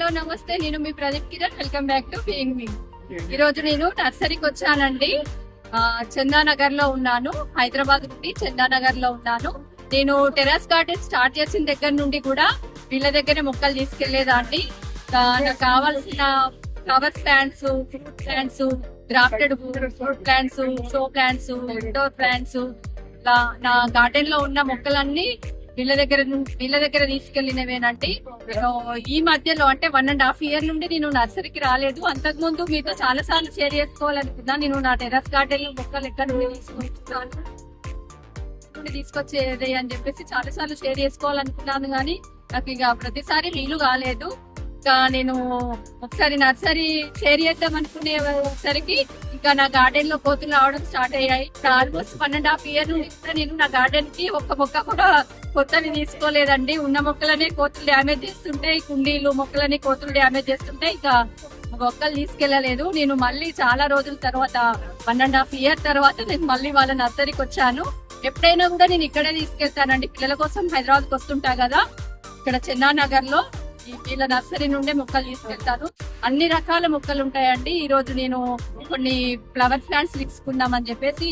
Hello నమస్తే, నేను మీ Pradeep Kiran. Welcome back to being me. ఈ రోజు నేను నర్సరీకి వచ్చానండి. చందానగర్ లో ఉన్నాను. హైదరాబాద్ నుండి చందానగర్ లో ఉన్నాను. నేను టెర్రస్ గార్డెన్ స్టార్ట్ చేసిన దగ్గర నుండి కూడా వీళ్ళ దగ్గర మొక్కలు తీసుకెళ్లేదాన్ని. నాకు కావాల్సిన flower plants, fruit plants, grafted fruit plants, show plants, indoor plants, నా గార్డెన్ లో ఉన్న మొక్కలన్నీ వీళ్ళ దగ్గర తీసుకెళ్లినవేనండి. ఈ మధ్యలో అంటే 1.5 years నుండి నేను నర్సరీకి రాలేదు. అంతకు ముందు మీతో చాలా సార్లు షేర్ చేసుకోవాలనుకున్నా. నేను నా టెర్రస్ గార్డెన్ లో మొక్కలు ఎక్కడ నుండి తీసుకొచ్చేది అని చెప్పేసి చాలా సార్లు షేర్ చేసుకోవాలనుకున్నాను, కానీ నాకు ఇక ప్రతిసారి వీలు కాలేదు. ఇంకా నేను ఒకసారి నర్సరీ షేర్ చేద్దాం అనుకునేసరికి ఇంకా నా గార్డెన్ లో కోతులు రావడం స్టార్ట్ అయ్యాయి. ఆల్మోస్ట్ 1.5 years నుండి నేను నా గార్డెన్ కి ఒక్క మొక్క కూడా కొత్తవి తీసుకోలేదండి. ఉన్న మొక్కలనే కోతులు డ్యామేజ్ చేస్తుంటాయి, కుండీలు మొక్కలని కోతులు డ్యామేజ్ చేస్తుంటే ఇంకా మొక్కలు తీసుకెళ్లలేదు. నేను మళ్ళీ చాలా రోజుల తర్వాత 1.5 years తర్వాత నేను మళ్ళీ వాళ్ళ నర్సరీకి వచ్చాను. ఎప్పుడైనా కూడా నేను ఇక్కడే తీసుకెళ్తానండి. పిల్లల కోసం హైదరాబాద్కి వస్తుంటా కదా, ఇక్కడ చందానగర్ లో వీళ్ళ నర్సరీ నుండే మొక్కలు తీసుకెళ్తాను. అన్ని రకాల మొక్కలు ఉంటాయండి. ఈ రోజు నేను కొన్ని ఫ్లవర్ ప్లాంట్స్ తీసుకుందామని చెప్పేసి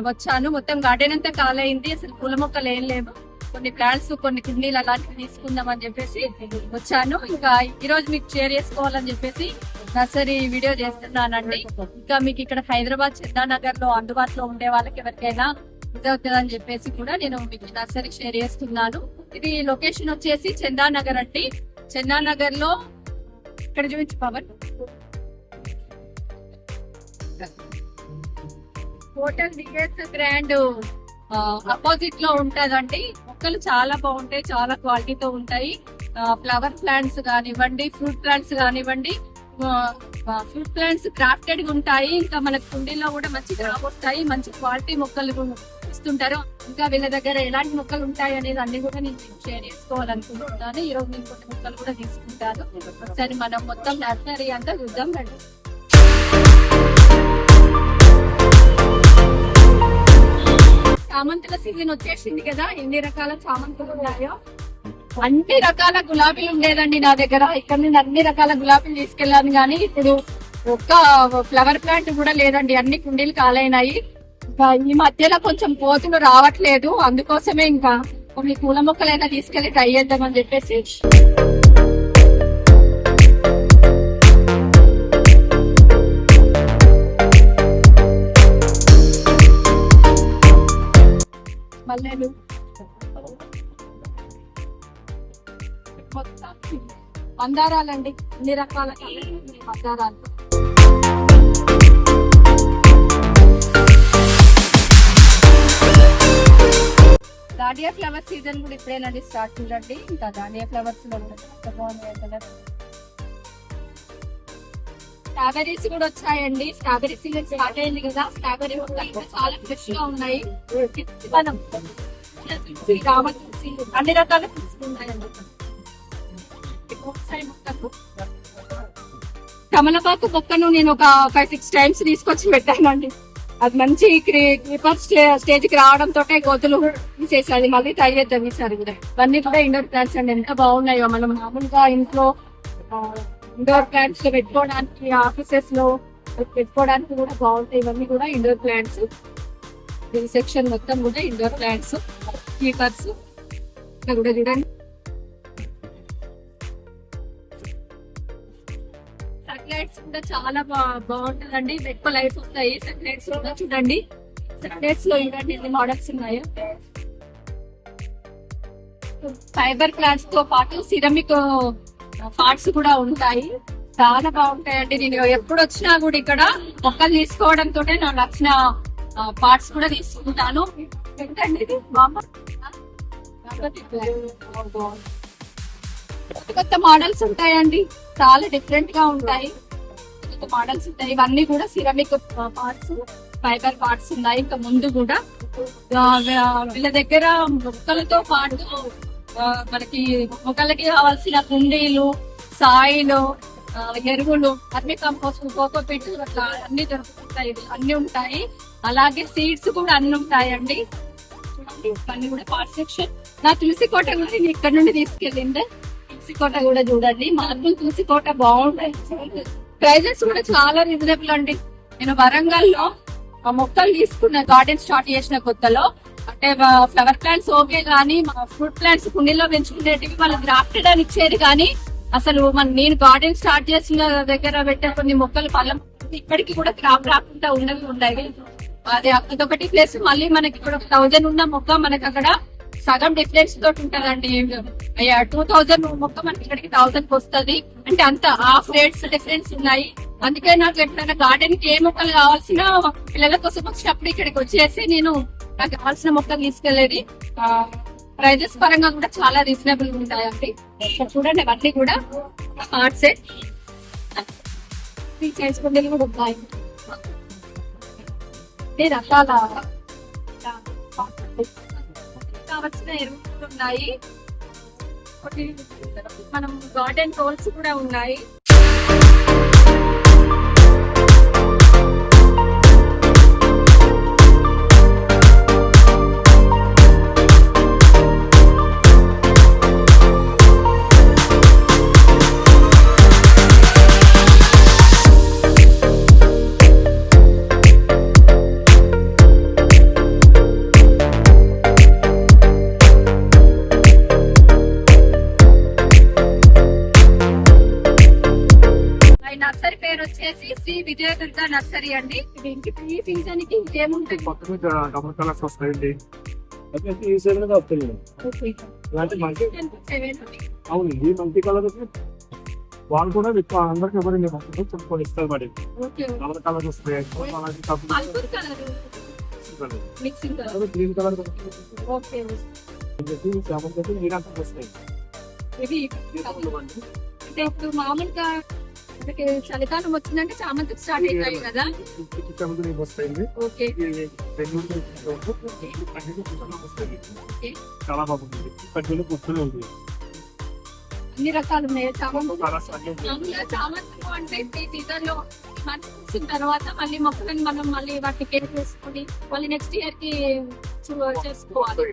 వచ్చాను. మొత్తం గార్డెన్ అంతా కాలైంది, అసలు పూల మొక్కలు ఏం లేవు. కొన్ని ప్లాంట్స్, కొన్ని కుండీలు అలాంటివి తీసుకుందామని చెప్పేసి వచ్చాను. ఇంకా ఈ రోజు మీకు షేర్ చేసుకోవాలని చెప్పేసి నర్సరీ వీడియో చేస్తున్నానండి. ఇంకా మీకు ఇక్కడ హైదరాబాద్ చందానగర్ లో అందుబాటులో ఉండే వాళ్ళకి ఎవరికైనా ఇది అవుతుందని చెప్పేసి కూడా నేను మీకు నర్సరీ షేర్ చేస్తున్నాను. ఇది లొకేషన్ వచ్చేసి చందానగర్ అండి. చందానగర్ లో ఇక్కడ చూపించి Pavan hotel DS grand opposite లో ఉంటదండి. మొక్కలు చాలా బాగుంటాయి, చాలా క్వాలిటీతో ఉంటాయి. ఫ్లవర్ ప్లాంట్స్ కానివ్వండి, ఫ్రూట్ ప్లాంట్స్ కానివ్వండి. ఫ్రూట్ ప్లాంట్స్ క్రాఫ్టెడ్ గా ఉంటాయి. ఇంకా మనకు కుండీలో కూడా మంచి క్రాప్ వస్తాయి, మంచి క్వాలిటీ మొక్కలు ఇస్తుంటారు. ఇంకా వీళ్ళ దగ్గర ఎలాంటి మొక్కలు ఉంటాయి అనేది అన్ని కూడా నేను షేర్ చేసుకోవాలనుకుంటున్నాను. ఈ రోజు నేను కొన్ని మొక్కలు కూడా తీసుకుంటాను. ఒకసారి మనం మొత్తం నర్సరీ అంతా చూద్దాం రండి. చామంతుల సీజన్ వచ్చేసింది కదా, ఎన్ని రకాల చామంతులు ఉన్నాయో. అన్ని రకాల గులాబీలు ఉండేదండి నా దగ్గర. ఇక్కడ నుండి అన్ని రకాల గులాబీలు తీసుకెళ్లాను, కానీ ఇప్పుడు ఒక్క ఫ్లవర్ ప్లాంట్ కూడా లేదండి. అన్ని కుండీలు కాలైనాయి. ఇంకా ఈ మధ్యలో కొంచెం కోతులు రావట్లేదు, అందుకోసమే ఇంకా కొన్ని పూల మొక్కలైనా తీసుకెళ్లి ట్రై చేద్దామని చెప్పేసి మల్లెలు, మందారాలండి, అన్ని రకాల మందారాలు. దాడియా ఫ్లవర్ సీజన్ కూడా ఇప్పుడేనండి స్టార్ట్ చూడండి. ఇంకా దాడియా ఫ్లవర్స్ లో కూడా బాగున్నాయి కదా. స్ట్రాబెర్రీస్ కూడా వచ్చాయండి. స్ట్రాబెర్రీ సీజన్ స్టార్ట్ అయింది కదా. స్ట్రాబెర్రీ మొక్కలు చాలా ఫ్రెష్ గా ఉన్నాయి. మనం అన్ని రకాల తీసుకుంటాయండి. కమలపాకు మొక్కను నేను ఒక 5-6 times తీసుకొచ్చి పెట్టానండి. అది మంచి క్రీపర్ స్టేజ్ కి రావడంతో కోతులు తీసేసాది. మళ్ళీ ట్రై చేద్దాం ఈసారి కూడా. ఇవన్నీ కూడా ఇండోర్ ప్లాంట్స్ అండి, ఎంత బాగున్నాయో. మనం మామూలుగా ఇంట్లో ఇండోర్ ప్లాంట్స్ లో పెట్టుకోవడానికి, ఆఫీసెస్ లో పెట్టుకోవడానికి కూడా బాగుంటాయి. ఇవన్నీ కూడా ఇండోర్ ప్లాంట్స్. ఈ సెక్షన్ మొత్తం కూడా ఇండోర్ ప్లాంట్స్, కీపర్స్. ఇక్కడ కూడా చూడండి సన్లైట్స్ కూడా చాలా బాగుంటుందండి. ఎక్కువ లైట్స్ వస్తాయి సన్లైట్స్ కూడా. చూడండి సన్లైట్స్ లో ఇవన్నీ ఎన్ని మోడల్స్ ఉన్నాయో. ఫైబర్ ప్లాంట్స్ తో పాటు సిరమిక్ పార్ట్స్ కూడా ఉంటాయి, చాలా బాగుంటాయండి. నేను ఎప్పుడు వచ్చినా కూడా ఇక్కడ మొక్కలు తీసుకోవడంతో నాకు నచ్చిన పార్ట్స్ కూడా తీసుకుంటాను. ఏంటండి కొత్త మోడల్స్ ఉంటాయండి, చాలా డిఫరెంట్ గా ఉంటాయి. కొత్త మోడల్స్ ఉంటాయి. ఇవన్నీ కూడా సిరమిక్ పార్ట్స్, ఫైబర్ పార్ట్స్ ఉన్నాయి. ఇంకా ముందు కూడా వీళ్ళ దగ్గర మొక్కలతో పాటు మనకి మొక్కలకి కావాల్సిన కుండీలు, సాయిలు, ఎరువులు, అన్ని కంపోస్ట్, కోకోపీట్ అట్లా అన్ని దొరుకుతాయి, అన్ని ఉంటాయి. అలాగే సీడ్స్ కూడా అన్ని ఉంటాయండి. ఇవన్నీ కూడా పార్ట్ సెక్షన్. నా తులసి కోట కూడా ఇక్కడ నుండి తీసుకెళ్ళింది. తులసి కోట కూడా చూడండి, మార్బుల్ తులసి కోట బాగుంటాయి. ప్రైజెస్ కూడా చాలా రీజనబుల్ అండి. నేను వరంగల్ లో ఆ మొక్కలు తీసుకున్న గార్డెన్ స్టార్ట్ చేసిన కొత్తలో, అంటే ఫ్లవర్ ప్లాంట్స్ ఓకే కానీ ఫ్రూట్ ప్లాంట్స్ కుండీలో పెంచుకునేటివి వాళ్ళు గ్రాఫ్టెడ్ అని ఇచ్చేది. కానీ అసలు నేను గార్డెన్ స్టార్ట్ చేసిన దగ్గర పెట్టే కొన్ని మొక్కలు పళ్ళ ఇప్పటికి కూడా క్రాప్ రాకుండా ఉన్నవి ఉన్నాయి. అది అదొకటి ప్లేస్. మళ్ళీ మనకి ఇప్పుడు 1000 ఉన్న మొక్క మనకి అక్కడ సగం డిఫరెన్స్ తోటి ఉంటదండి. 2000 మొక్క మనకి ఇక్కడికి 1000 వస్తుంది. అంటే అంత హాఫ్ రేట్స్ డిఫరెన్స్ ఉన్నాయి. అందుకే నాకు ఎప్పుడైనా గార్డెన్ కి ఏ మొక్కలు కావాల్సిన పిల్లల కోసం వచ్చినప్పుడు ఇక్కడికి వచ్చేసి నేను నాకు కావాల్సిన మొక్కలు తీసుకెళ్లేది. ప్రైజెస్ పరంగా కూడా చాలా రీజనబుల్ ఉంటాయండి. చూడండి అవన్నీ కూడా హార్ట్ సెట్ 3 సైజ్ కుండీలు కూడా ఉన్నాయి. రకాల కావలసిన ఎరువులు ఉన్నాయి. మనం గార్డెన్ టోల్స్ కూడా ఉన్నాయి. నర్సరీ పేరు వచ్చేసి శ్రీ విజయదుర్గ నర్సరీ అండి. ఈ సీజన్ కి ఏముంటుంది? అవునండి, మంచి కలర్ వాళ్ళు కూడా అందరికి ఎవరైనా చెప్పుకొని ఇస్తారు. మరి కలర్ వస్తాయి, గ్రీన్ కలర్ నీరంతా వస్తాయి. అంటే ఇప్పుడు మామూలుగా చలికాలం వచ్చిందంటే చామంతి స్టార్ట్ అవుతాయి కదా. చాలా బాగుంటుంది. కట్టెలు పుస్తలు ఉంటుంది. అన్ని రకాలు ఉన్నాయి. చామంతులు అంటే ఈ సీజన్ లో మంచి వచ్చిన తర్వాత మళ్ళీ మొక్కలను మనం మళ్ళీ వాటిని కేర్ చేసుకుని మళ్ళీ నెక్స్ట్ ఇయర్ కి చేసుకోవాలి.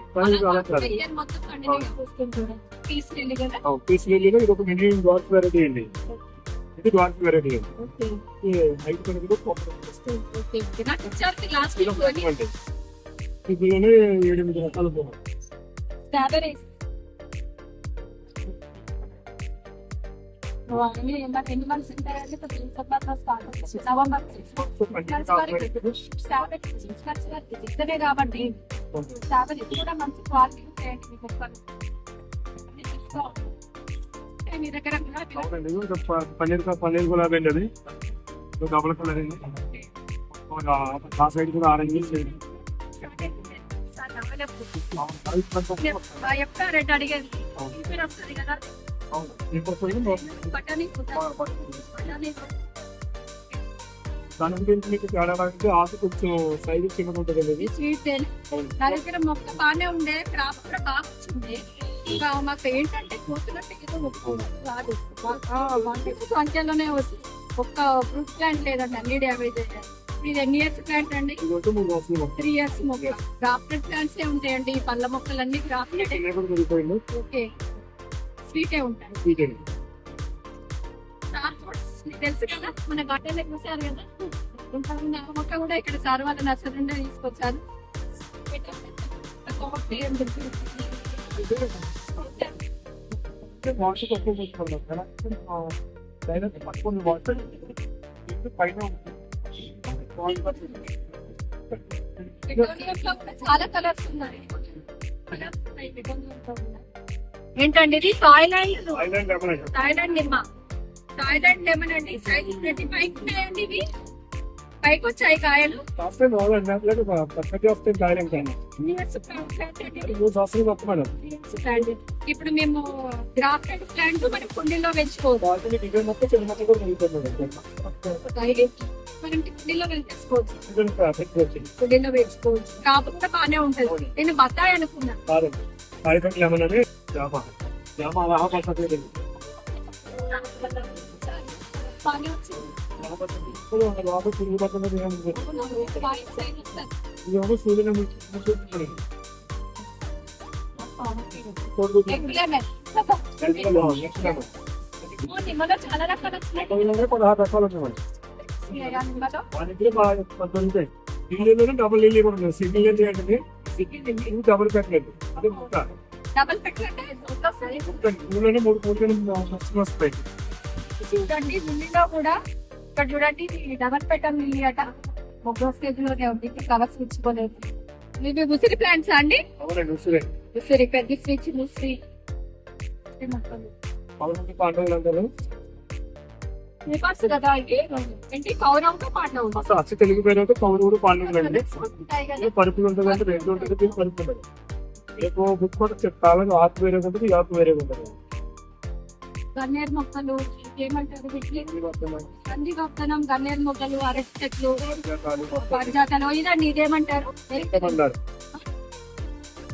ఇయర్ మొత్తం కంటిన్యూగా చూస్తుంటారు. పీస్ లిల్లీ కదా. పీస్ లిల్లీలో ఇది ఒక మినీ డార్క్ వెరైటీ అండి. ఇది డార్క్ వెరైటీ హైట్ కూడా ఇందులోనే 7-8 రకాలు స్ట్రాబెర్రీ ఎన్ని మంత్స్ ఉంటాయంటే నవంబర్ ఇద్దరే కాబట్టి స్ట్రాబెర్రీ కూడా మంచి క్వాలిటీ ఉంటాయండి. మీ మొక్కలు మీ దగ్గర పన్నీర్ గులాబీ అండి. అది డబుల్ కలర్ అండి. ఆ సైడ్ కూడా ఆరెంజ్ చెప్తారంటే అడిగేది వస్తుంది కదా. దాని గురించి మీకు తేడా ఆకు కొంచెం సైజు చిన్నగా ఉంటుంది. స్వీట్ నా దగ్గర మొక్క బాగానే ఉండే, క్రాప్ కూడా బాగా వచ్చింది. ఇంకా మాకు ఏంటంటే కోతున్నట్టు రాదు. సంఖ్యలోనే వస్తుంది. ఒక్క ఫ్రూట్ ప్లాంట్ లేదండి, అన్ని డ్యామేజ్ అయ్యాయి. ఇది ఎన్ని ఇయర్స్ ప్లాంట్ అండి? 3 ఇయర్స్ మొక్క. గ్రాఫ్టెడ్ ప్లాంట్స్ ఉంటాయండి. పళ్ళ మొక్కలన్నీ గ్రాఫ్టెడ్. ఓకే, స్వీటే ఉంటాయి. తెలుసు కదా, మన గార్డెన్ చూసారు కదా. మొక్క కూడా ఇక్కడ సార్ వాళ్ళ నర్సరీ నుండి తీసుకొచ్చారు. చాలా కలర్స్ ఉన్నాయి. ఏంటండి ఇది? థాయిలాండ్ నిమ్మ, థాయిలాండ్ లెమన్ అండి. సైజ్ 25 ఉన్నాయండి. ఇవి పైకి వచ్చాయి కాయలు. ఇప్పుడు మేము గ్రాఫ్టెడ్ ప్లాంట్ మనం కుండీలో పెంచుకోవచ్చు. మనం కుండీలో పెంచుకోవచ్చు, కుండీలో పెంచుకోవచ్చు. కాకపోతే బాగానే ఉంటది. నేను బత్తాయి అనుకున్నా. బాగానే వచ్చింది. నిమ్మలో చాలా రకాలు వచ్చినాయి. 16 రకాలు ఉన్నాయి. నిమ్మలో మా దగ్గర బాగా 10 ఉంటాయి. లిల్లీలోనే డబుల్ లిల్లీ కూడా ఉంది. సింగిల్ లిల్లీ అంటే ఇది డబుల్ పెట్టలేదు, అది ముక్క. డబల్ పెట్టంటే వస్తాయి. ఇందులోనే 3 వస్తాయి. చూడండి లిల్లీలో కూడా ఇక్కడ చూడండి డబల్ పెట్టం లిల్లీ అట మొగ్గ స్టేజ్ లోనే ఉంది. కవర్స్ ఇచ్చుకోలేదు. ఇవి ఉసిరి ప్లాంట్స్ అండి. అవునండి, ఉసిరే. ఉసిరి పెద్ద స్విచ్ ఉసిరి మొక్కలు పదకొండు పాండవులు అంటారు. పేపర్స్ కదా ఇవి. ఏంటి కౌరవంతో పాండవు అసలు అచ్చ తెలుగు పేరు అయితే కౌరవుడు పాండవులు అండి. ఉంటాయి కదా. పరుపులు ఉంటుంది అంటే రెండు ఉంటుంది, పరుపు ఉంటుంది. రేపు బుక్ కూడా చెప్తాను. ఆకు వేరే ఉంటుంది, ఈ ఆకు వేరే ఉంటుంది. గన్నేరు మొక్కలు ఏమంటారు వీటిని? కందిగొప్పనం, గన్నేరు మొక్కలు, అరటి చెట్లు, పరిజాతలు. ఇదండి ఇదేమంటారు?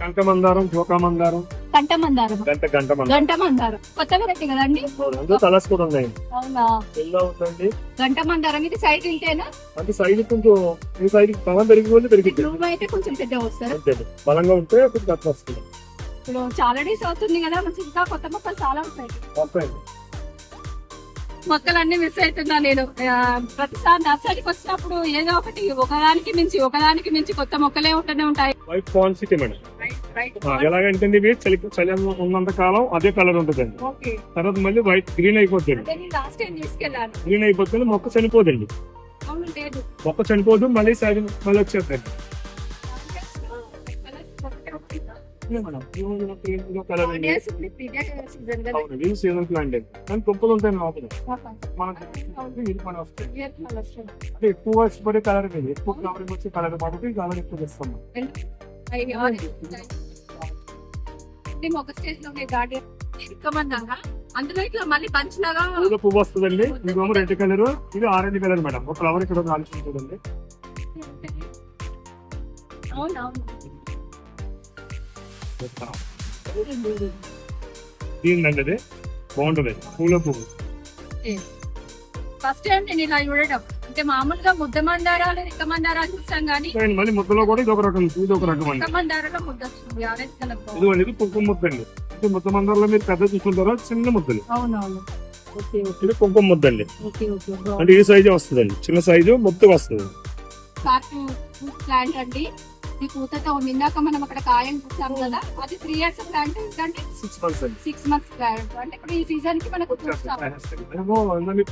కంటమందారం, జోకామందారం, కంటమందారం, గంటమందారం. గంటమందారం కొత్త వెరైటీ కదండి. అందులో కలర్స్ కూడా ఉన్నాయి. అవునా? ఎల్లో ఉంటుంది. గంటమందారం ఇది సైజ్ ఇంతేనా? అంటే సైడ్ కొంచెం ఈ సైడ్ పవన్ పెరిగిపోతే పెరిగింది. నువ్వు అయితే కొంచెం పెద్ద వస్తారు. అంతే, బలంగా ఉంటే కొంచెం తక్కువ వస్తుంది. ఇప్పుడు చాలా డేస్ అవుతుంది కదా, మంచి ఇంకా కొత్త మొక్కలు చాలా ఉంటాయి. వస్తాయి. మొక్కలన్నీ మిస్ అవుతున్నా నేను. ప్రతిసారి నర్సరీకి వచ్చినప్పుడు ఏదో ఒకటి ఒకదానికి మించి కొత్త మొక్కలే ఉంటూనే ఉంటాయి. White pan city madam. ఎలాగంటే ఇవి చలి ఉన్నంత కాలం అదే కలర్ ఉంటుందండి. ఓకే. తర్వాత మళ్ళీ వైట్ గ్రీన్ అయిపోతుంది. అదే నేను లాస్ట్ టైం తీసుకెళ్ళాను. గ్రీన్ అయిపోతుంది, మొక్క చనిపోదండి. అవును లేదు. మొక్క చనిపోదు, మళ్ళీ సైడ్ మళ్ళీ వచ్చేదండి. ఇది సీజన్ ప్లాంట్ అండి, కానీ తుప్పలు ఉంటాయి లోపల. మనకి ఇది పని వస్తాయి. అంటే ఎక్కువ ఇష్టపడే కలర్ ఇది, ఎక్కువ కలరింగ్ వచ్చే కలర్ కాబట్టి కలర్ ఎక్కువ ఇస్తాం. ఒక స్టేజ్ లో గార్డెన్ అందులో ఇట్లా మళ్ళీ బంచ్ లాగా పువ్వు వస్తుందండి. ఇదేమో రెడ్ కలర్, ఇది ఆరెంజ్ కలర్ మేడం. ఒక ఫ్లవర్ ఇక్కడ ఆలోచించదండి. అవునవును. దీనిండి అది బాగుంటది, పూల పువ్వు. ఫస్ట్ టైం నేను ఇలా చూడటం. అంటే మామూలుగా ముద్ద మందారాలు, రిక్క మందారాలు చూస్తాం కానీ మళ్ళీ ముద్దలో కూడా ఇది ఒక రకం, ఇది ఒక రకం అండి. రిక్క మందారాలో ముద్ద వస్తుంది. Orange colour. ఇది అనేది కుంకుమ ముద్ద అండి. అంటే ముద్ద మందారంలో మీరు పెద్ద చూసుకుంటారో చిన్న ముద్దలు. అవునవును. ఇది కుంకుమ ముద్ద అండి. Okay okay. అంటే ఈ సైజు వస్తుందండి, చిన్న సైజు ముద్ద వస్తుంది. ప్లాంట్ అండి. ఈ పూతతో ఇందాక మనం అక్కడ కాయలు చూసాం కదా, అది 3 years ప్లాంట్. ఏంటంటే 6 months అండి. 6 months ప్లాంట్. అంటే ఇప్పుడు ఈ సీజన్ కి మనకు చూస్తాం.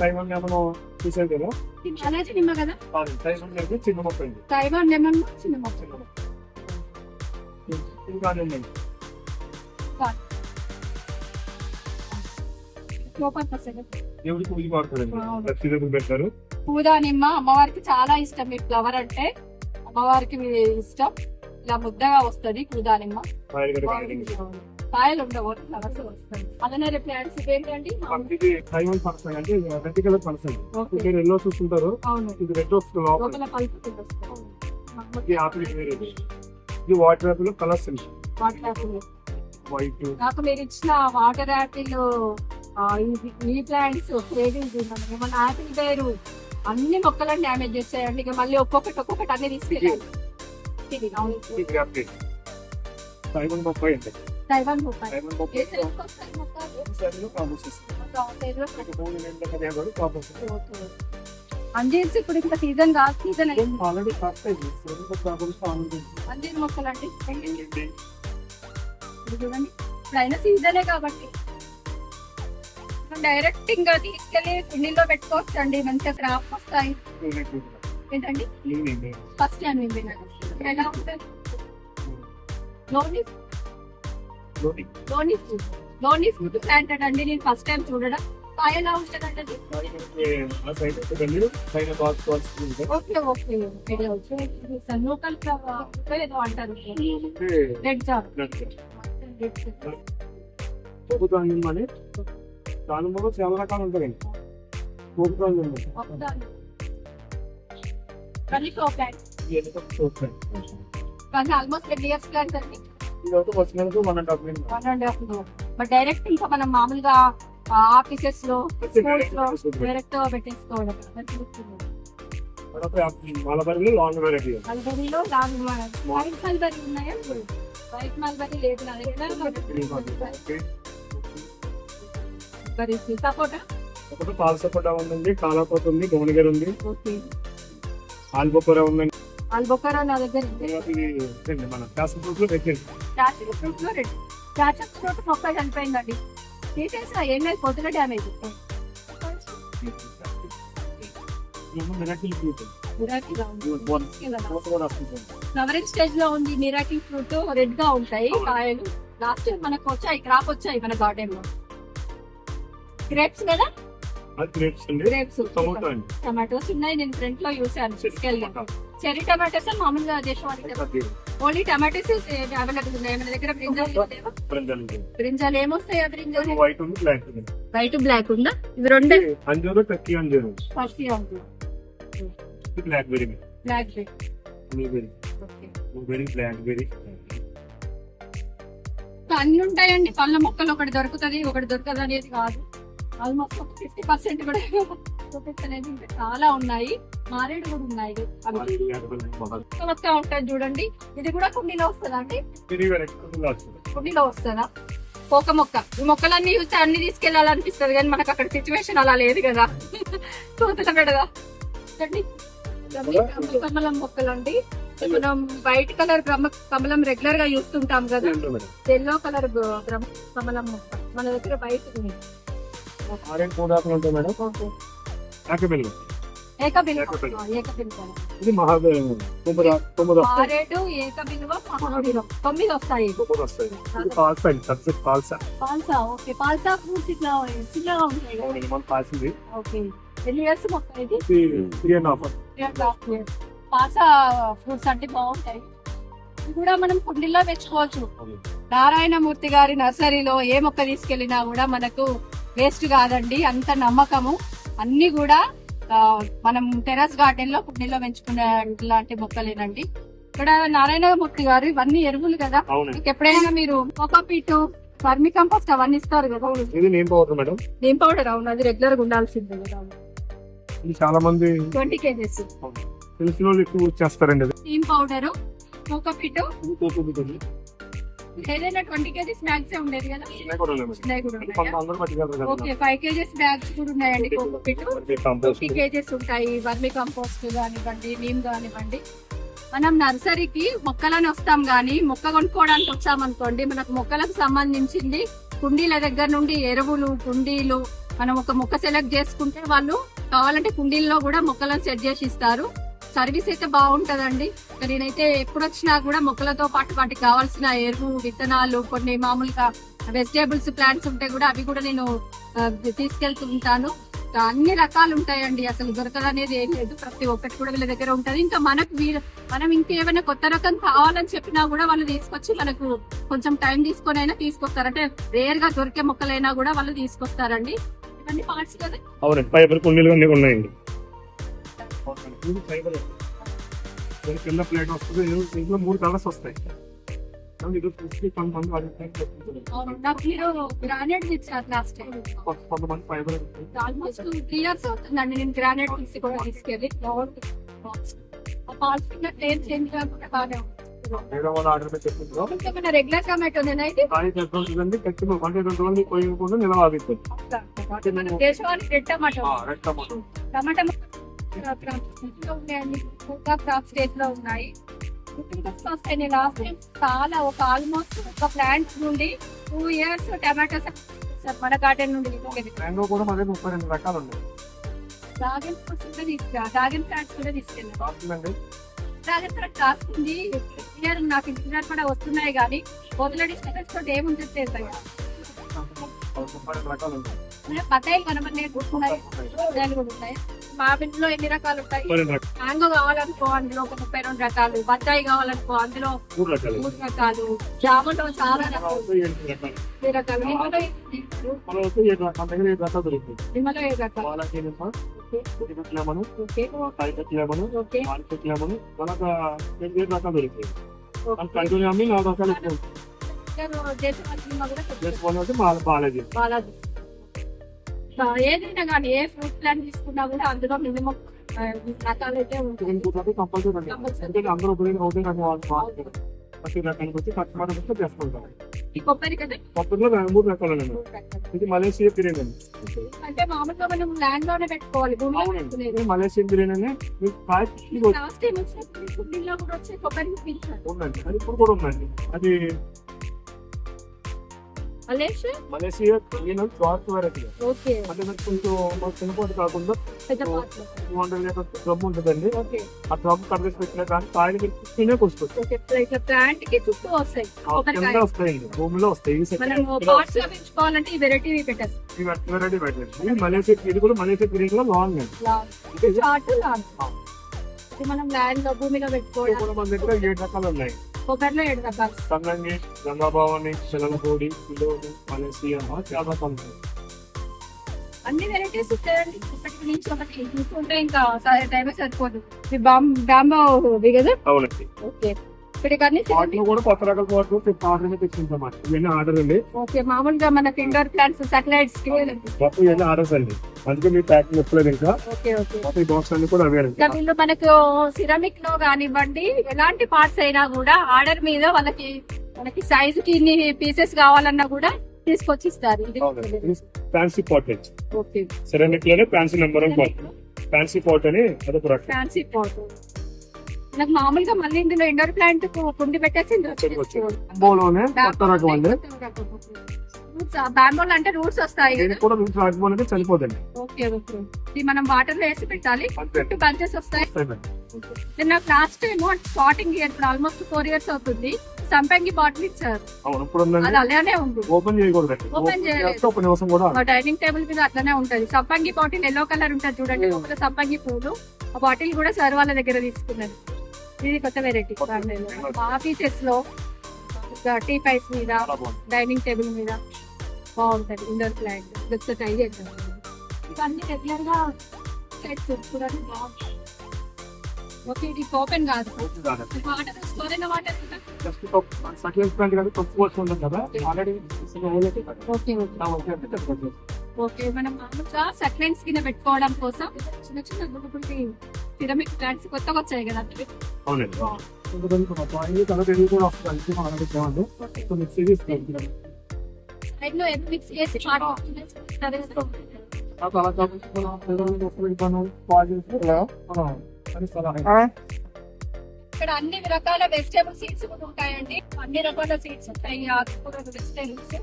తైవాన్ ఏమో చూసాం కదా, అలాగే నిమ్మ కదా. తైవాన్ అంటే చిన్న మొక్క అండి. తైవాన్ లెమన్ చిన్న మొక్క. ఇంకా దేవుడికి పూజ వాడతారండి, లక్ష్మీదేవి పెట్టారు. పూదా నిమ్మ అమ్మవారికి చాలా ఇష్టం. ఈ ఫ్లవర్ అంటే అమ్మవారికి ఇష్టం. ఇలా ముద్దగా వస్తుంది పూదా నిమ్మ. కాయలు ఉండవు, ఫ్లవర్స్ వస్తాయి. అలానే ప్లాంట్స్ ఏంటండి? ఇది తైవాన్ పర్సన్ అంటే రెడ్ కలర్ పర్సన్. మీరు ఎల్లో చూస్తుంటారు. అవును. ఇది రెడ్ వస్తుంది లోపల. లోపల పల్పు వస్తుంది. ఇది ఆపిల్ వేరే. ఇది వాటర్ యాపిల్ కలర్స్ అండి. Water Apple white. నాకు మీరు ఇచ్చిన వాటర్ యాపిల్, ఈ ప్లాంట్స్ ఏమన్నా యాపిల్ పేరు అన్ని మొక్కలను డ్యామేజ్ చేస్తాయండి. ఇక మళ్ళీ ఒక్కొక్కటి అన్ని తీసుకెళ్ళాలి. తైవాన్ బొప్పాయి అండి. తైవాన్ బొప్పాయి. తైవాన్ బొప్పాయి అంజీర్స్ ఇప్పుడు ఇంకా సీజన్ కాదు. సీజన్ ఆల్రెడీ అంజీర్ మొక్కలు అండి. చూడండి ఇప్పుడు అయినా సీజనే కాబట్టి డైరెక్ట్ ఇంకా తీసుకెళ్లి కుండీలో పెట్టుకోవచ్చు అండి. మంచిగా క్రాప్ వస్తాయి. ఏంటండి ఫస్ట్ టైం ఎలా ఉంటుంది? లోనీ ఫ్రూట్ ప్లాంటెడ్ అండి. నేను ఫస్ట్ టైం చూడడం. కాయ ఎలా ఉంటుందండి? Okay okay. లోకల్ ఏదో అంటారు రెడ్ జార్. దానిలో చాలా రకాలు ఉంటాయండి. ఆల్మోస్ట్ 10 years ప్లాంట్ అండి. వచ్చినందుకు 1.5 బట్ డైరెక్ట్ ఇంకా మనం మామూలుగా ఆఫీసెస్ లో, స్కూల్స్ లో డైరెక్ట్ పెట్టేసుకోవడం. మలబరీలో లాంగ్ వెరైటీ. మల్బరీలో లాంగ్ వైట్ మల్బరీ ఉన్నాయా? వైట్ మల్బరీ లేదు నా దగ్గర. బరీస్ సపోటా ఒకటి పాల సపోటా ఉందండి, కాలాకోత ఉంది, భువనగిరి ఉంది, ఓకే ఆల్బొక్కర ఉందండి. ఆల్బొకారా నా దగ్గర ఉంది. తర్వాత ఇది ఇదండి మన ప్యాషన్ ఫ్రూట్ లో పెట్టండి. ప్యాషన్ ఫ్రూట్ లో రెడ్ ప్యాషన్ ఫ్రూట్ మొక్క చనిపోయిందండి, తీసేసా ఏం లేదు, పొద్దున damage. Miracle fruit flowering stage లో ఉంది. మిరాకిల్ ఫ్రూట్ రెడ్ గా ఉంటాయి కాయలు. లాస్ట్ మనకు వచ్చాయి, క్రాప్ వచ్చాయి మన గార్డెన్ లో. గ్రేప్స్ కదా, అది గ్రేప్స్ అండి, గ్రేప్స్ టమోటా అండి, టమాటోస్ ఉన్నాయి. నేను ఫ్రంట్ లో చూసాను తీసుకెళ్ళి. చెరీ టమాటోస్ మామూలుగా దేశవాళీ ఓన్లీ టమాటోస్ అవైలబుల్ ఉన్నాయి మన దగ్గర. బ్రింజాలు ఏమొస్తాయి? బ్రింజాలు వైట్ ఉంది, బ్లాక్ ఉంది. వైట్ బ్లాక్ ఉందా? ఇవి రెండు అంజూరు టర్కీ అంజూరు, first blackberry, black blueberry, blueberry, blackberry. అన్ని ఉంటాయండి. పళ్ళ మొక్కలు ఒకటి దొరుకుతుంది ఒకటి దొరకదు అనేది కాదు. ఆల్మోస్ట్ 50% కూడా చూపిస్తలేదు. ఇంకా చాలా ఉన్నాయి. మారేడు కూడా ఉన్నాయి. మొక్క ఉంటుంది చూడండి. ఇది కూడా కుండీలో వస్తుందా అండి? కుండీలో వస్తుందా? పోక మొక్క. ఈ మొక్కలన్నీ చూస్తే అన్ని తీసుకెళ్లాలనిపిస్తుంది కానీ మనకు అక్కడ సిచ్యువేషన్ అలా లేదు కదా. తోతల పెడదా కమలం మొక్కలు అండి. మనం వైట్ కలర్ కమలం రెగ్యులర్ గా చూస్తుంటాం కదా, ఎల్లో కలర్ కమలం మొక్క మన దగ్గర వైట్ ఉంది. మారేడు, ఏకబిల్వ, మహాబిల్వ 9 వస్తాయి. పాల్సా, ఓకే. పాల్సా ఫ్రూట్స్ ఇట్లా చిన్నగా ఉంటాయి. ఓకే, ఎన్ని ఇయర్స్ మొక్క ఇది? 3.5 years. పాల్సా ఫ్రూట్స్ అంటే బాగుంటాయి. ఇది కూడా మనం కుండీలో పెంచుకోవచ్చు. నారాయణమూర్తి గారి నర్సరీలో ఏ మొక్క తీసుకెళ్లినా కూడా మనకు వేస్ట్ కాదండి. అంత నమ్మకము. అన్ని కూడా మనం టెర్రస్ గార్డెన్ లో కుండీలో పెంచుకునే లాంటి మొక్కలేనండి. ఇక్కడ నారాయణమూర్తి గారు ఇవన్నీ ఎరువులు కదా, ఎప్పుడైనా మీరు కోకోపీట్, వర్మి కంపోస్ట్ అవన్నీ ఇస్తారు కదా. Neem powder madam, neem powder. అవును, అది రెగ్యులర్ గా ఉండాల్సిందే కదా. చాలా మంది 20 kgs తెలిసిన వాళ్ళు ఎక్కువ చేస్తారండి. నీమ్ పౌడర్, కోకోపీట్ ఏదైనా 20 kgs బ్యాగ్స్ ఉండేది కదా. ఓకే, 5 kgs బ్యాగ్స్ కూడా ఉన్నాయండి. కోకోపీట్ 50 kgs ఉంటాయి. వర్మి కంపోస్ట్ కానివ్వండి, నీమ్ కానివ్వండి. మనం నర్సరీకి మొక్కలని వస్తాం గానీ మొక్క కొనుక్కోవడానికి వచ్చామనుకోండి, మనకు మొక్కలకు సంబంధించింది కుండీల దగ్గర నుండి ఎరువులు, కుండీలు మనం ఒక మొక్క సెలెక్ట్ చేసుకుంటే వాళ్ళు కావాలంటే కుండీల్లో కూడా మొక్కలను సెట్ చేసి ఇస్తారు. సర్వీస్ అయితే బాగుంటదండి. నేనైతే ఎప్పుడు వచ్చినా కూడా మొక్కలతో పాటు వాటికి కావాల్సిన ఎరువు, విత్తనాలు, కొన్ని మామూలుగా వెజిటేబుల్స్ ప్లాంట్స్ ఉంటే కూడా అవి కూడా నేను తీసుకెళ్తుంటాను. అన్ని రకాలు ఉంటాయండి, అసలు దొరకదనేది ఏం లేదు. ప్రతి ఒక్కటి కూడా వీళ్ళ దగ్గర ఉంటది. ఇంకా మనం ఇంకేమైనా కొత్త రకం కావాలని చెప్పినా కూడా వాళ్ళు తీసుకొచ్చి మనకు కొంచెం టైం తీసుకొని అయినా తీసుకొస్తారు. అంటే రేర్ గా దొరికే మొక్కలైనా కూడా వాళ్ళు తీసుకొస్తారండి. ఇవన్నీ పార్ట్స్ కదా. అవునండి, ఫైబర్ కుండీలు అన్ని ఉన్నాయండి. కింద ప్లేట్ వస్తుంది, ఇంట్లో 3 కలర్స్ వస్తాయి. గ్రానైట్ ఇచ్చారు లాస్ట్ టైం. కొంతమంది ఫైబర్ ఆల్మోస్ట్ 3 years అవుతుందండి నేను గ్రానైట్ తీసి కూడా తీసుకెళ్ళి. చేంజ్ కాకుండా బాగానే ఉంది. రెగ్యులర్ టమాటో దేశవాళీ రెడ్ టమాటో. టమాటా ఉన్నాయండి, క్రాప్ స్టేజ్ లో ఉన్నాయి. లాస్ట్ టైం చాలా ఆల్మోస్ట్ ఒక ప్లాంట్ నుండి 2 years టమాటోస్ మన గార్డెన్ నుండి మ్యాంగో రకాలు ఉన్నాయి. డ్రాగన్ ఫ్రూట్స్ కూడా డ్రాగన్ ప్లాంట్స్ కూడా తీసుకెళ్ళాను. డ్రాగన్ ఫ్రూట్ కాస్తుంది. నాకు ఇంటికి కూడా వస్తున్నాయి కానీ పొద్దుల డిస్టర్బెన్స్ తోటి ఏముంటుంది బత్తాయిలు కనబడి కూడా ఉంటాయి. మామిడిలో ఎన్ని రకాలు ఉంటాయి? మ్యాంగో కావాలనుకో అందులో ఒక 32 రకాలు, బత్తాయి కావాలనుకో అందులో 3 రకాలు, జామలో చాలా రకాలు. నిమ్మలో 7 రకాలు. ఏదైనా కానీ ఏ ఫ్రూట్ ప్లాంట్ తీసుకున్నా కూడా అందులో మినిమం రకాలు అయితే కంపల్సరీ అందరూ ప్రతి రకానికి వచ్చి కస్టమర్ చేసుకుంటారు. ఈ కొబ్బరి కదా కొత్తలో 3 రకాలు ఉన్నాయి. ఇది మలేషియా బిర్యానీ అండి. అంటే మామూలుగా మనం ల్యాండ్ లోనే పెట్టుకోవాలి భూమిలో అవునండి, పెట్టుకునేది. ఇది మలేషియన్ బిర్యానీ అని మీకు కాస్ట్ లాస్ట్ టైం వచ్చినప్పుడు కుండీలో కూడా వచ్చి కొబ్బరి చూపించారు. ఉందండి. అది ఇప్పుడు కూడా ఉందండి. అది Malaysia biryani cloth variety. Okay అంటే మీకు కొంచెం చిన్నపాటు కాకుండా పెద్ద పాత్ర. 200 లీటర్ డ్రమ్ ఉంటుందండి. ఓకే ఆ డ్రమ్ కర్రీస్ పెట్టినా కానీ కాయలు తినే కొట్టుకోవచ్చు. ఓకే ఇట్లా ప్లాంట్ కి చుట్టూ వస్తాయి కొబ్బరికాయ. కింద వస్తాయండి, భూమిలో వస్తాయి. ఈ మనం సెకండ్ పార్ట్స్ లో పెంచుకోవాలంటే ఈ వెరైటీ పెట్టారు. వెరైటీ పెట్టండి. ఇది మలేషియా, ఇది కూడా మలేషియా బిర్యానీ లో లాంగ్ అండి. ఇది చాట్ ఇది మనం ల్యాండ్ లో భూమిలో ఇది పెట్టుకోవడం. కూడా మన దగ్గర 7 రకాలు ఉన్నాయి. కొబ్బరిలో 7 రకాలు. సన్నంగి, గంగాభావని, చిలకపూడి, కిలోని, మలేషియా చాలా రకాలు ఉన్నాయి. అన్ని వెరైటీస్ ఉంటాయండి. ఒకటి నుంచి ఒకటి చూస్తుంటే ఇంకా టైం సరిపోదు. ఇది బాంబో కదా. అవునండి. ఓకే ఇప్పటికి అన్ని వాటిలో కూడా కొత్త రకాల పాటు ఆర్డర్ తెచ్చుకుంటామండి. ఇవన్నీ ఆర్డర్ అండి. ఓకే మామూలుగా మనకి ఇండోర్ ప్లాంట్స్ సాటిలైట్స్ కి. మొత్తం ఇవన్నీ ఆర్డర్స్ అండి. అందుకే మీ ప్యాకింగ్ ఎప్పలేదు ఇంకా. ఓకే ఓకే మొత్తం ఈ బాక్స్ అన్ని కూడా అవే అండి. ఇంకా వీళ్ళు మనకు సిరమిక్ లో కానివ్వండి ఎలాంటి పార్ట్స్ అయినా కూడా ఆర్డర్ మీద మనకి సైజ్ కి ఇన్ని పీసెస్ కావాలన్నా కూడా తీసుకొచ్చి ఇస్తారు. ఫ్యాన్సీ పాట్ అండి. ఓకే సెరామిక్ లోనే fancy number 1 pot. Fancy pot అని అదొక రకం. Fancy pot. నాకు మామూలుగా మళ్ళీ ఇందులో ఇండోర్ ప్లాంట్ కుండి పెట్టేసి ఇందులో చేసుకోవాలి. బోలోనే కొత్త రకం అండి. బ్యాంబోల్ అంటే రూట్స్ వస్తాయి కదా. దీనికి కూడా రూట్స్ రాకపోతే చనిపోదండి. ఓకే ఓకే ఇది మనం వాటర్ లో వేసి పెట్టాలి. అంతే. బంచెస్ వస్తాయి. వస్తాయండి. నేను నాకు లాస్ట్ టైం స్టార్టింగ్ ఇయర్ ఇప్పుడు ఆల్మోస్ట్ 4 years అవుతుంది. సంపంగి బాటిల్ ఇచ్చారు. అవును, ఇప్పుడు ఉందండి. అది అలానే ఉంది. ఓపెన్ చేయకూడదు. ఓపెన్ చేయలేదు. ఒక నిమిషం కూడా మా డైనింగ్ టేబుల్ మీద అట్లనే ఉంటది. సంపంగి బాటిల్ ఎల్లో కలర్ ఉంటది చూడండి. లోపల సంపంగి పూలు. ఆ బాటిల్ కూడా సార్ వాళ్ళ దగ్గర తీసుకున్నారు. ఇది కొత్త వెరైటీ. ఆఫీసెస్ లో టీ పైస్ మీద, చాలా బాగుంది. డైనింగ్ టేబుల్ మీద బాగుంటది ఇండోర్ ప్లాంట్. ఒకసారి ట్రై చేద్దాం. ఇవన్నీ రెగ్యులర్ గా సెట్స్ చూడండి బాగుంటాయి. ఓకే ఇది ఓపెన్ కాదు. వాటర్ స్టోర్ అయిన వాటర్. జస్ట్ సక్లెన్స్ ప్లాంట్ కానీ తక్కువ వస్తుంది కదా. ఆల్రెడీ ఓకే ఓకే ఓకే మనం మామూలుగా సక్లెంట్స్ కింద పెట్టుకోవడం కోసం చిన్న చిన్న గుడ్డుగుడ్డి సిరమిక్ ప్లాంట్స్ కొత్తగా వచ్చాయి కదా. అవునండి. తర్వాత ఇది కూడా వస్తుంది. మనం అడుగుతామండి. మిక్సీ తీసుకుంటాం. సైడ్ లో ఎగ్ మిక్స్ చేసి పాడుకుంటారు కదా. ఆ తర్వాత ఇక్కడ అన్ని రకాల వెజిటేబుల్ సీడ్స్ కూడా ఉంటాయండి. అన్ని రకాల సీడ్స్ ఉంటాయి. ఆకుకూరలు, వెజిటేబుల్స్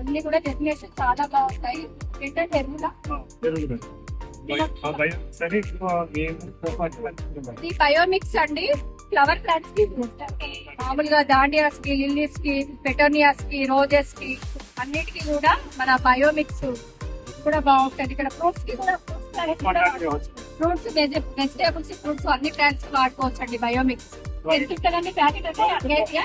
అన్ని కూడా డెఫినేషన్ చాలా బాగుంటాయి. ఏంటంటే ఎరువులా ఇది బయోమిక్స్ అండి. ఫ్లవర్ ప్లాంట్స్ కి మామూలుగా దాండియాస్ కి, లిల్లీస్ కి, పెటోనియాస్ కి, రోజెస్ కి అన్నిటికీ కూడా మన బయోమిక్స్ కూడా బాగుంటది. ఇక్కడ ఫ్రూట్స్ కి కూడా ఫ్రూట్స్, వెజిటేబుల్స్, ఫ్రూట్స్ అన్ని ప్లాంట్స్ వాడుకోవచ్చు అండి. బయోమిక్స్ ఎంత ఉంటుందండి ప్యాకెట్ అంటే కేజీయా?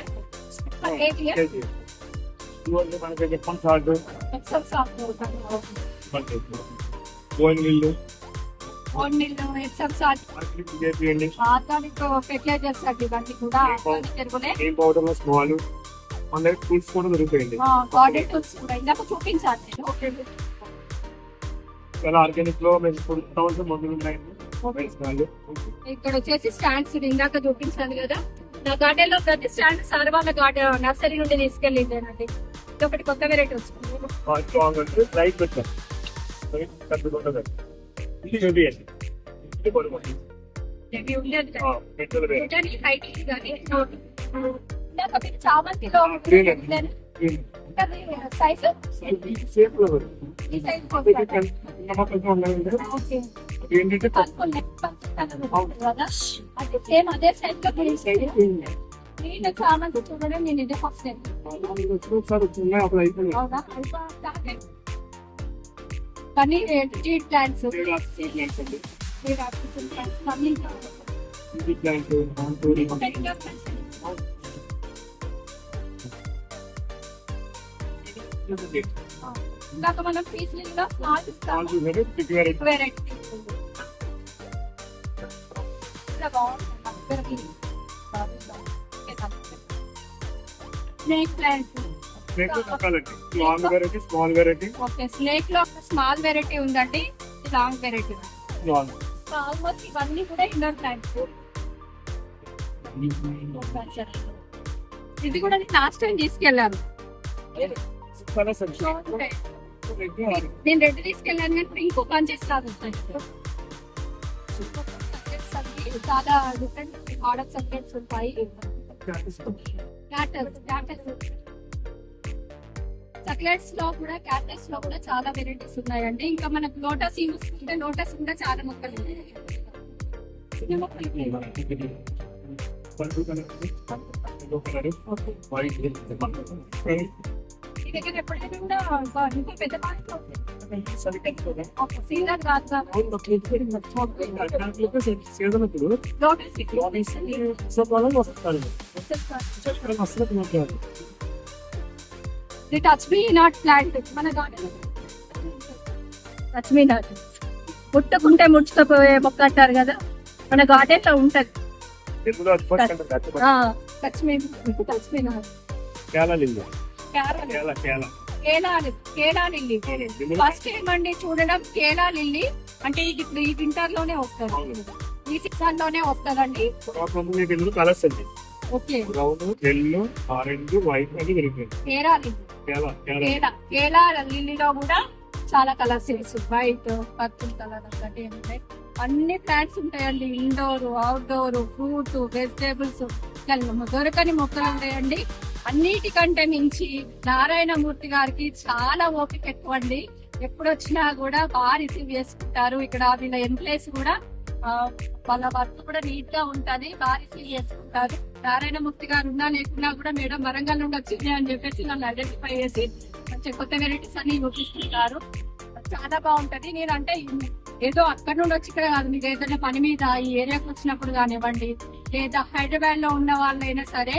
ఆర్గానిక్ ఫెర్టిలైజర్స్ అండి. ఇవన్నీ కూడా ఆర్గానిక్ ఎరువులే. కూడా దొరుకుతాయండి. గార్డెన్ టూల్స్ కూడా ఇందాక చూపించాను నేను. ఆర్గానిక్ లో మేము మందులు ఉన్నాయండి. ఇక్కడ వచ్చేసి స్టాండ్స్ ఇందాక చూపించాను కదా. నా గార్డెన్ లో ప్రతి స్టాండ్ సార్ వాళ్ళ గార్డెన్ నర్సరీ నుండి తీసుకెళ్ళిందేనండి. ఇది ఒకటి కొత్త వెరైటీ వచ్చింది. లైట్ పెట్టాం. చామంతిలో సైజ్ ఏంటంటే అది సేమ్ అదే సైజ్ లో నేను చామంతి చూడడం నేను ఇదే ఫస్ట్ టైం. కానీ సీడ్ ప్లాంట్స్ ఇందాక మనం పీస్లీగా స్మాల్ ఇస్తాము. Variety snake plants. Long variety, small variety. Okay snake లో ఒక స్మాల్ వెరైటీ ఉందండి. Long variety. ఆల్మోస్ట్ ఇవన్నీ కూడా ఇండోర్ ప్లాంట్స్. ఇది కూడా లాస్ట్ టైం తీసుకెళ్లాను. కలర్స్ అండి. నేను రెడ్ తీసుకెళ్ళాను కానీ ఇంకో పని చేస్తాను. చాలా డిఫరెంట్ ఆర్డర్ సబ్జెక్ట్స్ ఉంటాయి. చాక్లెట్స్ లో కూడా క్యాటర్స్ లో కూడా చాలా వెరైటీస్ ఉన్నాయండి. ఇంకా మనకు లోటస్ చూసుకుంటే లోటస్ కూడా చాలా మొక్కలు ఉన్నాయి. ఈ దగ్గర ఎప్పుడైనా కూడా ఇంకో పెద్ద పార్టీ సీజన్ కాదు సీజన్ ఇప్పుడు టచ్ మీ నాట్ ప్లాంట్ మన గార్డెన్ టచ్ మీ నాట్ ముట్టుకుంటే ముచ్చుకుపోయే మొక్క అంటారు కదా, మన గార్డెన్ లో ఉంటది. Touch me not Kela lily first time అండి చూడడం. కేలా లిల్లీ అంటే ఇది ఇప్పుడు ఈ వింటర్ లోనే వస్తుంది, ఈ సీజన్ లోనే వస్తుందండి. కలర్స్ అండి, okay brown, yellow, orange, white అని దొరికింది. కేలా లిల్లీలో కూడా చాలా కలర్స్ వైట్, పర్పుల్ కలర్ ఒకటి ఉంటాయి. అన్ని ప్లాంట్స్ ఉంటాయండి, ఇండోర్, అవుట్డోర్, ఫ్రూట్, వెజిటేబుల్స్, దొరకని మొక్కలు ఉంటాయండి. అన్నిటికంటే మించి నారాయణమూర్తి గారికి చాలా ఓపిక ఎక్కువ అండి. ఎప్పుడు వచ్చినా కూడా బాగా రిసీవ్ చేసుకుంటారు. ఇక్కడ వీళ్ళ ఎంప్లాయీస్ కూడా వాళ్ళ వర్క్ కూడా నీట్ గా ఉంటది, బాగా రిసీవ్ చేసుకుంటారు. నారాయణమూర్తి గారు ఉన్నా లేకున్నా కూడా మేడం వరంగల్ నుండి వచ్చింది అని చెప్పేసి నన్ను ఐడెంటిఫై చేసి మంచి కొత్త వెరైటీస్ అన్ని చూపిస్తుంటారు. చాలా బాగుంటది. నేనంటే ఏదో అక్కడ నుండి వచ్చి ఇక్కడ కాదు, మీకు ఏదైనా పని మీద ఈ ఏరియాకి వచ్చినప్పుడు కానివ్వండి, లేదా హైదరాబాద్ లో ఉన్న వాళ్ళైనా సరే,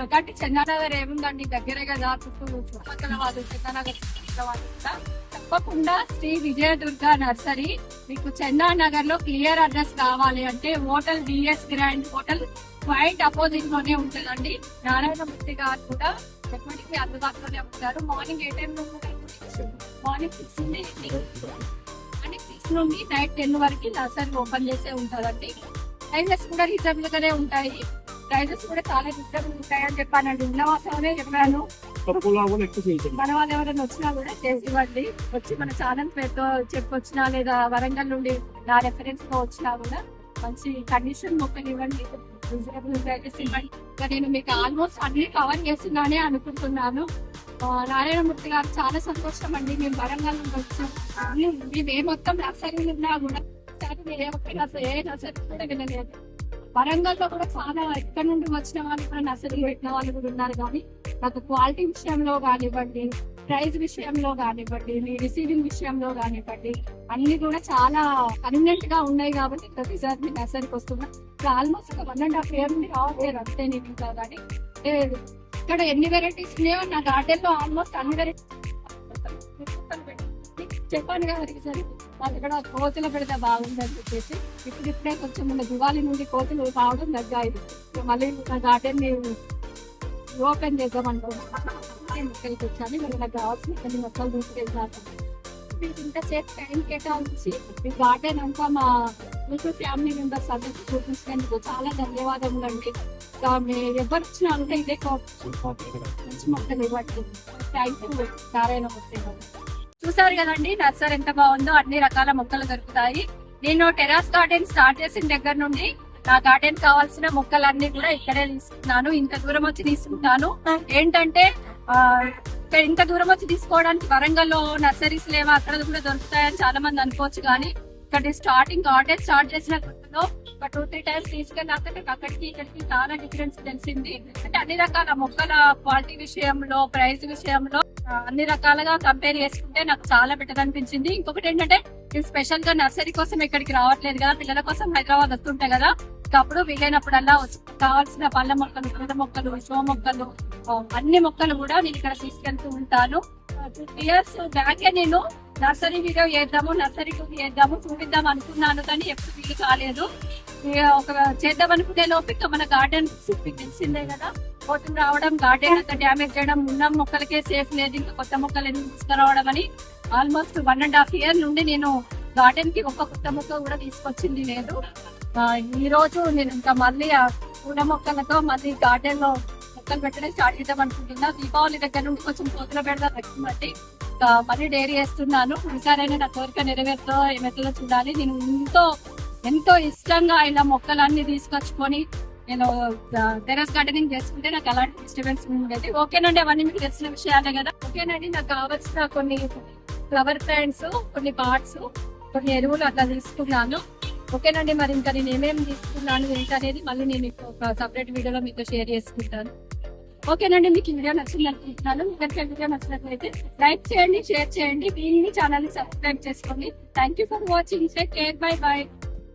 ఒకటి చందానగర్ ఏముందండి దగ్గరే కదా, చుట్టుపక్కల వాళ్ళు చందానగర్ వాళ్ళు కూడా తప్పకుండా శ్రీ విజయదుర్గ నర్సరీ. మీకు చందానగర్ లో క్లియర్ అడ్రస్ కావాలి అంటే hotel DS grand hotel white opposite లోనే ఉంటుందండి. నారాయణమూర్తి గారు కూడా ఎప్పటికీ అందుబాటులోనే ఉంటారు. మార్నింగ్ ఏ టైం మార్నింగ్ 6 నుండి నైట్ 10 వరకు నర్సరీ ఓపెన్ చేసే ఉంటుందండి. ప్రైజెస్ కూడా రీజనబుల్ గానే ఉంటాయి. ప్రైజెస్ కూడా చాలా రీజనబుల్ ఉంటాయి అని చెప్పానండి. ఉన్నవాసమే చెప్పాను. మన వాళ్ళు ఎవరైనా వచ్చినా కూడా చేసి ఇవ్వండి. వచ్చి మన ఛానల్ పేరుతో చెప్పొచ్చినా లేదా వరంగల్ నుండి నా రెఫరెన్స్ తో వచ్చినా కూడా మంచి కండిషన్ మొక్కలు ఇవ్వండి, రీజనబుల్ ప్రైజెస్ ఇవ్వండి. నేను మీకు ఆల్మోస్ట్ అన్ని కవర్ చేస్తున్నానే అనుకుంటున్నాను. నారాయణమూర్తి గారు చాలా సంతోషం అండి. మేము వరంగల్ నుండి వచ్చాం. మేము ఏ మొత్తం నర్సరీలు ఉన్నా కూడా ఏ నర్సరీ కూడా వెళ్ళలేదు. వరంగల్ లో కూడా చాలా ఎక్కడ నుండి వచ్చిన వాళ్ళు కూడా నర్సరీ పెట్టిన వాళ్ళు కూడా ఉన్నారు. కానీ నాకు క్వాలిటీ విషయంలో కానివ్వండి, ప్రైస్ విషయంలో కానివ్వండి, మీ రిసీవింగ్ విషయంలో కానివ్వండి, అన్ని కూడా చాలా కన్వీనియంట్ గా ఉన్నాయి. కాబట్టి ప్రతిసారి మీ నర్సరీకి వస్తున్నా. ఆల్మోస్ట్ 1.5 year నుండి రావట్లేదు అంతే. నేను ఇంకా కానీ ఇక్కడ ఎన్ని వెరైటీస్ ఉన్నాయో నా గార్డెన్ లో ఆల్మోస్ట్ అన్ని వెరైటీస్ చెప్పాను కదా సరే. వాళ్ళ ఇక్కడ కోతులు పెడితే బాగుందని చెప్పేసి ఇప్పుడిప్పుడే కొంచెం మన దివాళీ నుండి కోతులు రావడం తగ్గాయి. మళ్ళీ నా గార్డెన్ ని ఓపెన్ చేద్దాం అనుకుంటున్నాను. మొక్కలకి వచ్చాను. మళ్ళీ నాకు కావాల్సిన కొన్ని మొక్కలు తీసుకెళ్తాను. మీకు ఇంతసేపు టైం కేటాయించి మీ గార్డెన్ అంతా మా మీకు ఫ్యామిలీ మెంబర్స్ అందరికి చూపించినందుకు చాలా ధన్యవాదములు అండి. ఎవరు వచ్చినా అంటే ఇదే మంచి మొక్కలు ఇవ్వండి. థ్యాంక్ యూ నారాయణమూర్తి గారు. చూసారు కదండి నర్సరీ ఎంత బాగుందో, అన్ని రకాల మొక్కలు దొరుకుతాయి. నేను టెరాస్ గార్డెన్ స్టార్ట్ చేసిన దగ్గర నుండి నా గార్డెన్ కావాల్సిన మొక్కలన్నీ కూడా ఇక్కడే తీసుకున్నాను. ఇంత దూరం వచ్చి తీసుకుంటాను. ఏంటంటే ఇంత దూరం వచ్చి తీసుకోవడానికి వరంగల్ లో నర్సరీస్ లేవా, అక్కడ కూడా దొరుకుతాయని చాలా మంది అనుకోవచ్చు. కానీ ఇక్కడ స్టార్టింగ్ గార్డెన్ స్టార్ట్ చేసిన కొత్తలో ఒక 2-3 times తీసుకెళ్ళాక అక్కడికి ఇక్కడికి చాలా డిఫరెన్స్ తెలిసింది. అంటే అన్ని రకాల మొక్కల క్వాలిటీ విషయంలో, ప్రైస్ విషయంలో అన్ని రకాలుగా కంపేర్ చేసుకుంటే నాకు చాలా బెటర్ అనిపించింది. ఇంకొకటి ఏంటంటే నేను స్పెషల్ గా నర్సరీ కోసం ఇక్కడికి రావట్లేదు కదా, పిల్లల కోసం హైదరాబాద్ వస్తుంటాయి కదా. అప్పుడు వీలైనప్పుడల్లా కావాల్సిన పళ్ళ మొక్కలు, పూల మొక్కలు, షో మొక్కలు, అన్ని మొక్కలు కూడా నేను ఇక్కడ తీసుకెళ్తూ ఉంటాను. 2 years బ్యాకే నేను నర్సరీ వీడియో చేద్దాము, నర్సరీ చేద్దాము, చూపిద్దాం అనుకున్నాను. కానీ ఎప్పుడు వీలు కాలేదు. ఒక చేద్దాం అనుకునే లోపు ఇంకా మన గార్డెన్ తెలిసిందే కదా, కోతులు రావడం, గార్డెన్ అంతా డ్యామేజ్ చేయడం, ఉన్న మొక్కలకే సేఫ్ లేదు, ఇంకా కొత్త మొక్కలు ఎందుకు తీసుకురావడం అని ఆల్మోస్ట్ 1.5 year నుండి నేను గార్డెన్ కి ఒక్క కొత్త మొక్క కూడా తీసుకొచ్చింది లేదు. ఈ రోజు నేను ఇంకా మళ్ళీ ఆ పూల మొక్కలతో మళ్ళీ గార్డెన్ లో మొక్కలు పెట్టడం స్టార్ట్ చేద్దాం అనుకుంటున్నా. దీపావళి దగ్గర నుండి కొంచెం కోతుల పెడదా తగ్గిందంటే మళ్ళీ డైరీ వేస్తున్నాను. ఈసారైనా నా కోరిక నెరవేరుతో ఏమైతుందో చూడాలి. నేను ఎంతో ఇష్టంగా ఇలా మొక్కలన్నీ తీసుకొచ్చుకొని నేను టెర్రస్ గార్డెనింగ్ చేసుకుంటే నాకు అలాంటి డిస్టర్బెన్స్ ఉండేది. ఓకేనండి, అవన్నీ మీకు తెలిసిన విషయాలే కదా. ఓకేనండి, నాకు కావాల్సిన కొన్ని ఫ్లవర్ ప్లాంట్స్, కొన్ని పార్ట్స్, కొన్ని ఎరువులు అట్లా తీసుకున్నాను. ఓకేనండి, మరి ఇంకా నేను ఏమేమి తీసుకున్నాను ఏంటనేది మళ్ళీ నేను ఒక సపరేట్ వీడియోలో మీతో షేర్ చేసుకుంటాను. ఓకేనండి, మీకు ఈ వీడియో నచ్చింది అనుకుంటున్నాను. మీకు వీడియో నచ్చినట్లయితే లైక్ చేయండి, షేర్ చేయండి, మీ ఛానల్ ని సబ్స్క్రైబ్ చేసుకోండి. Thank you for watching. Take care, by by.